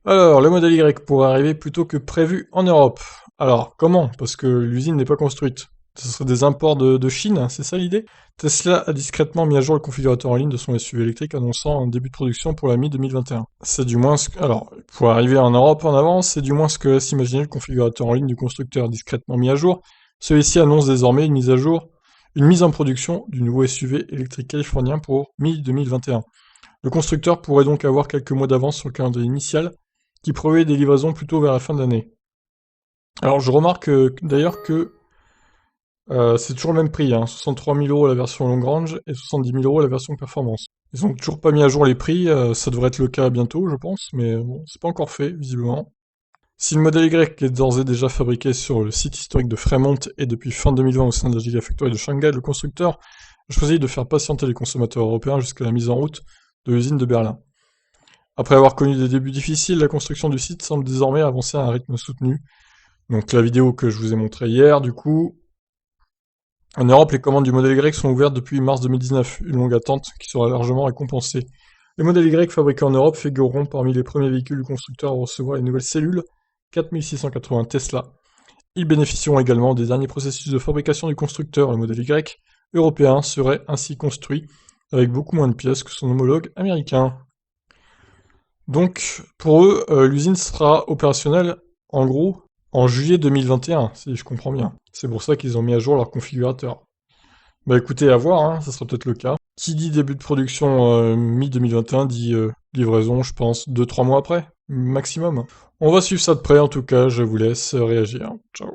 Alors, le modèle Y pourrait arriver plus tôt que prévu en Europe. Alors, comment? Parce que l'usine n'est pas construite. Ce serait des imports de Chine, hein, c'est ça l'idée? Tesla a discrètement mis à jour le configurateur en ligne de son SUV électrique, annonçant un début de production pour la mi-2021. C'est du moins ce que... Alors, pour arriver en Europe en avance, c'est du moins ce que laisse imaginer le configurateur en ligne du constructeur discrètement mis à jour. Celui-ci annonce désormais une mise à jour, une mise en production du nouveau SUV électrique californien pour mi-2021. Le constructeur pourrait donc avoir quelques mois d'avance sur le calendrier initial, qui prévoyait des livraisons plutôt vers la fin de l'année. Alors je remarque d'ailleurs que c'est toujours le même prix, hein, 63 000 euros la version long range et 70 000 euros la version performance. Ils ont toujours pas mis à jour les prix, ça devrait être le cas bientôt je pense, mais bon, c'est pas encore fait visiblement. Si le modèle Y est d'ores et déjà fabriqué sur le site historique de Fremont et depuis fin 2020 au sein de la Gigafactory de Shanghai, le constructeur a choisi de faire patienter les consommateurs européens jusqu'à la mise en route de l'usine de Berlin. Après avoir connu des débuts difficiles, la construction du site semble désormais avancer à un rythme soutenu. Donc la vidéo que je vous ai montrée hier, du coup, en Europe, les commandes du modèle Y sont ouvertes depuis mars 2019, une longue attente qui sera largement récompensée. Les modèles Y fabriqués en Europe figureront parmi les premiers véhicules du constructeur à recevoir les nouvelles cellules 4680 Tesla. Ils bénéficieront également des derniers processus de fabrication du constructeur. Le modèle Y européen serait ainsi construit avec beaucoup moins de pièces que son homologue américain. Donc, pour eux, l'usine sera opérationnelle, en gros, en juillet 2021, si je comprends bien. C'est pour ça qu'ils ont mis à jour leur configurateur. Bah écoutez, à voir, hein, ça sera peut-être le cas. Qui dit début de production mi-2021 dit livraison, je pense, 2-3 mois après, maximum. On va suivre ça de près, en tout cas, je vous laisse réagir. Ciao.